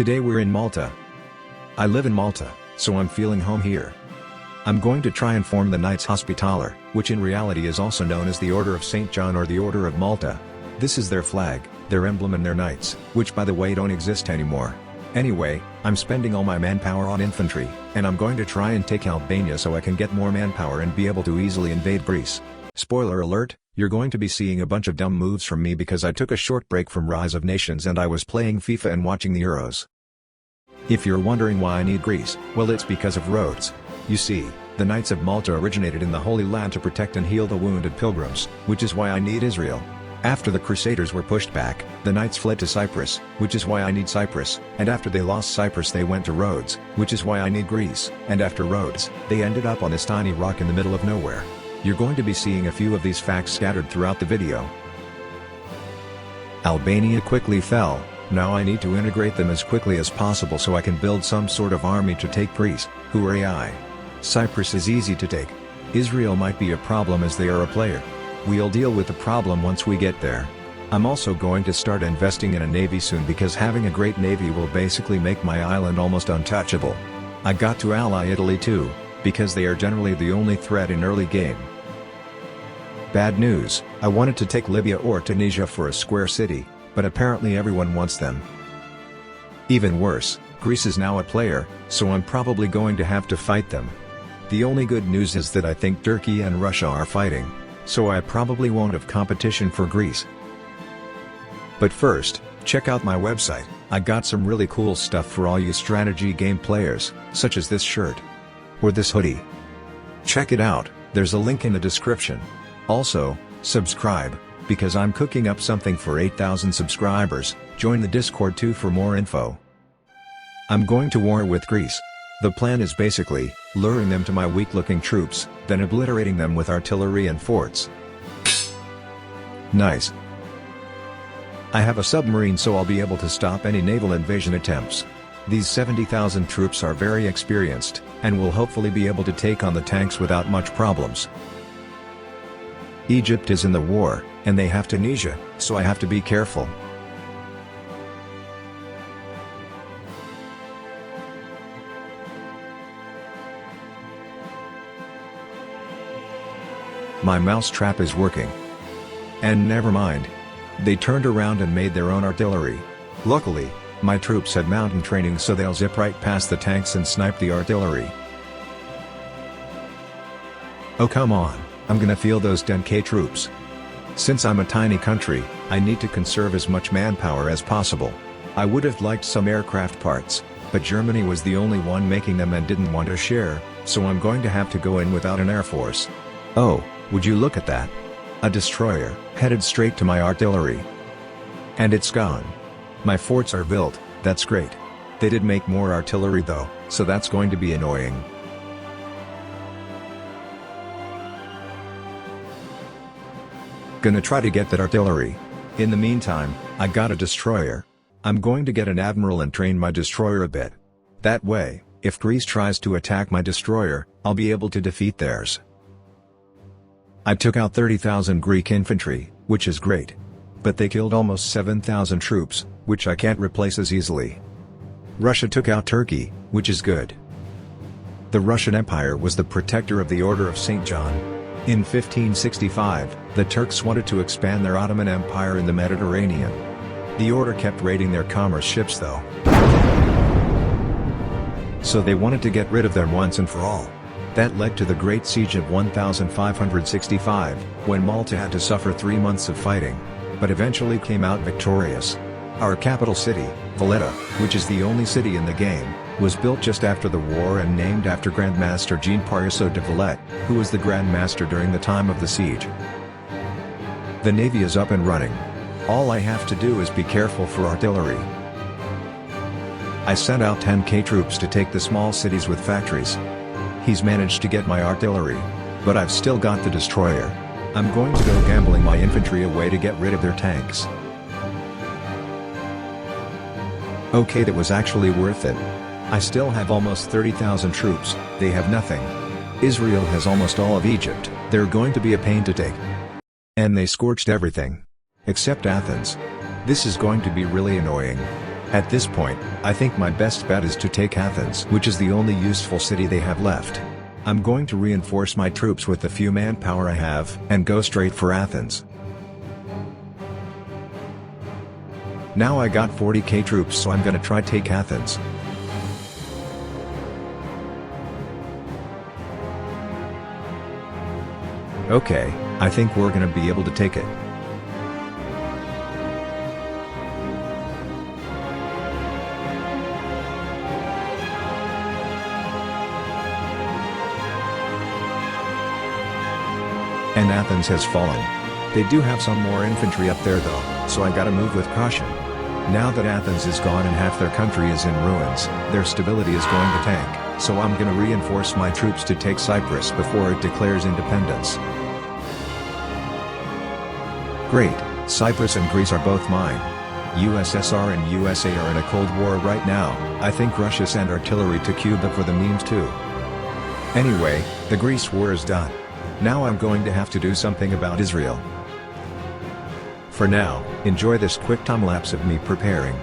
Today we're in Malta. I live in Malta, so I'm feeling home here. I'm going to try and form the Knights Hospitaller, which in reality is also known as the Order of St. John or the Order of Malta. This is their flag, their emblem and their knights, which by the way don't exist anymore. Anyway, I'm spending all my manpower on infantry, and I'm going to try and take Albania so I can get more manpower and be able to easily invade Greece. Spoiler alert, you're going to be seeing a bunch of dumb moves from me because I took a short break from Rise of Nations and I was playing FIFA and watching the Euros. If you're wondering why I need Greece, well it's because of roads. You see, the Knights of Malta originated in the Holy Land to protect and heal the wounded pilgrims, which is why I need Israel. After the Crusaders were pushed back, the Knights fled to Cyprus, which is why I need Cyprus, and after they lost Cyprus they went to Rhodes, which is why I need Greece, and after Rhodes, they ended up on this tiny rock in the middle of nowhere. You're going to be seeing a few of these facts scattered throughout the video. Albania quickly fell, now I need to integrate them as quickly as possible so I can build some sort of army to take Greece, hooray. Cyprus is easy to take. Israel might be a problem as they are a player. We'll deal with the problem once we get there. I'm also going to start investing in a navy soon because having a great navy will basically make my island almost untouchable. I got to ally Italy too, because they are generally the only threat in early game. Bad news, I wanted to take Libya or Tunisia for a square city, but apparently everyone wants them. Even worse, Greece is now a player, so I'm probably going to have to fight them. The only good news is that I think Turkey and Russia are fighting, so I probably won't have competition for Greece. But first, check out my website, I got some really cool stuff for all you strategy game players, such as this shirt. Or this hoodie. Check it out, there's a link in the description. Also, subscribe, because I'm cooking up something for 8,000 subscribers, join the Discord too for more info. I'm going to war with Greece. The plan is basically, luring them to my weak-looking troops, then obliterating them with artillery and forts. Nice. I have a submarine so I'll be able to stop any naval invasion attempts. These 70,000 troops are very experienced, and will hopefully be able to take on the tanks without much problems. Egypt is in the war, and they have Tunisia, so I have to be careful. My mousetrap is working. And never mind. They turned around and made their own artillery. Luckily, my troops had mountain training so they'll zip right past the tanks and snipe the artillery. Oh come on, I'm gonna feel those 10k troops. Since I'm a tiny country, I need to conserve as much manpower as possible. I would have liked some aircraft parts, but Germany was the only one making them and didn't want to share, so I'm going to have to go in without an air force. Oh, would you look at that? A destroyer, headed straight to my artillery. And it's gone. My forts are built, that's great. They did make more artillery though, so that's going to be annoying. Gonna try to get that artillery. In the meantime, I got a destroyer. I'm going to get an admiral and train my destroyer a bit. That way, if Greece tries to attack my destroyer, I'll be able to defeat theirs. I took out 30,000 Greek infantry, which is great. But they killed almost 7,000 troops, which I can't replace as easily. Russia took out Turkey, which is good. The Russian Empire was the protector of the Order of St. John. In 1565, the Turks wanted to expand their Ottoman Empire in the Mediterranean. The order kept raiding their commerce ships though. So they wanted to get rid of them once and for all. That led to the Great Siege of 1565, when Malta had to suffer 3 months of fighting, but eventually came out victorious. Our capital city, Valletta, which is the only city in the game, was built just after the war and named after Grandmaster Jean Pariso de Vallette, who was the Grand Master during the time of the siege. The navy is up and running. All I have to do is be careful for artillery. I sent out 10k troops to take the small cities with factories. He's managed to get my artillery, but I've still got the destroyer. I'm going to go gambling my infantry away to get rid of their tanks. Okay, that was actually worth it. I still have almost 30,000 troops, they have nothing. Israel has almost all of Egypt, they're going to be a pain to take. And they scorched everything. Except Athens. This is going to be really annoying. At this point, I think my best bet is to take Athens, which is the only useful city they have left. I'm going to reinforce my troops with the few manpower I have, and go straight for Athens. Now I got 40k troops, so I'm gonna try take Athens. Okay, I think we're gonna be able to take it. And Athens has fallen. They do have some more infantry up there though, so I gotta move with caution. Now that Athens is gone and half their country is in ruins, their stability is going to tank, so I'm gonna reinforce my troops to take Cyprus before it declares independence. Great, Cyprus and Greece are both mine. USSR and USA are in a Cold War right now. I think Russia sent artillery to Cuba for the memes too. Anyway, the Greece war is done. Now I'm going to have to do something about Israel. For now, enjoy this quick time lapse of me preparing.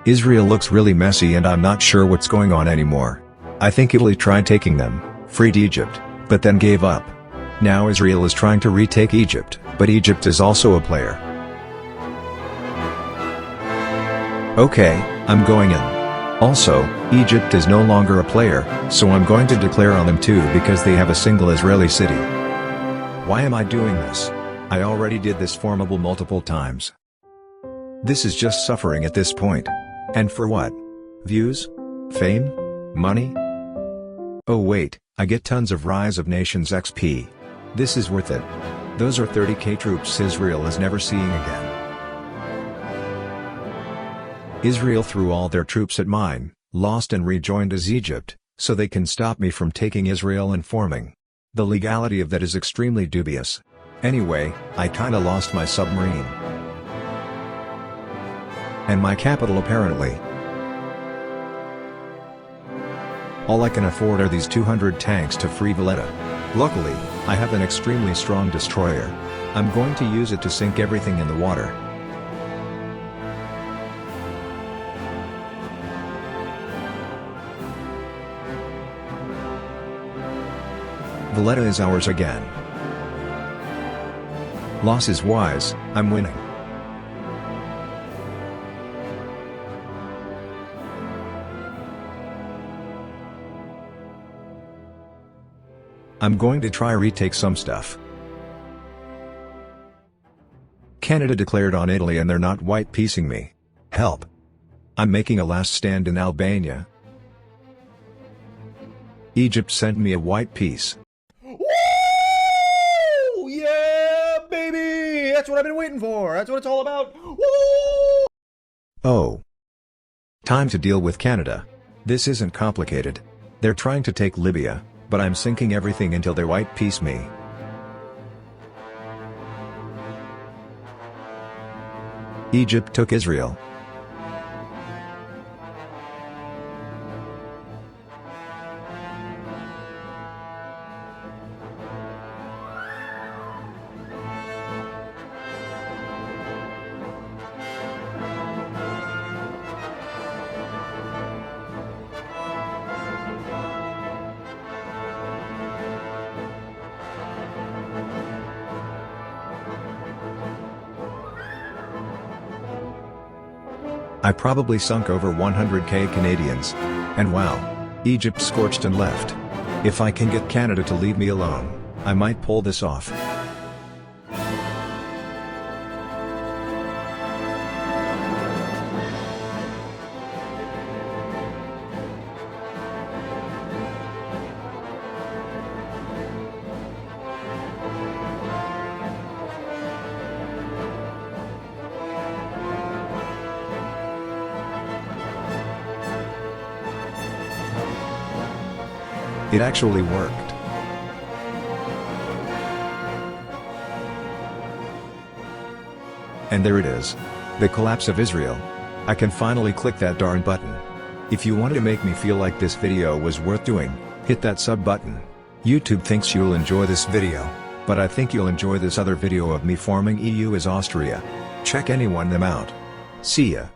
Israel looks really messy and I'm not sure what's going on anymore. I think Italy tried taking them, freed Egypt, but then gave up. Now Israel is trying to retake Egypt, but Egypt is also a player. Okay, I'm going in. Also, Egypt is no longer a player, so I'm going to declare on them too because they have a single Israeli city. Why am I doing this? I already did this formable multiple times. This is just suffering at this point. And for what? Views? Fame? Money? Oh wait, I get tons of Rise of Nations XP. This is worth it. Those are 30k troops Israel is never seeing again. Israel threw all their troops at mine, lost and rejoined as Egypt, so they can stop me from taking Israel and forming. The legality of that is extremely dubious. Anyway, I kinda lost my submarine. And my capital apparently. All I can afford are these 200 tanks to free Valletta. Luckily, I have an extremely strong destroyer. I'm going to use it to sink everything in the water. Valletta is ours again. Loss is wise, I'm winning. I'm going to try retake some stuff. Canada declared on Italy and they're not white piecing me. Help. I'm making a last stand in Albania. Egypt sent me a white piece. Woo! Yeah, baby! That's what I've been waiting for. That's what it's all about. Woo! Oh. Time to deal with Canada. This isn't complicated. They're trying to take Libya, but I'm sinking everything until they white piece me. Egypt took Israel. I probably sunk over 100k Canadians. And wow. Egypt scorched and left. If I can get Canada to leave me alone, I might pull this off. It actually worked. And there it is. The collapse of Israel. I can finally click that darn button. If you wanted to make me feel like this video was worth doing, hit that sub button. YouTube thinks you'll enjoy this video, but I think you'll enjoy this other video of me forming EU as Austria. Check them out. See ya.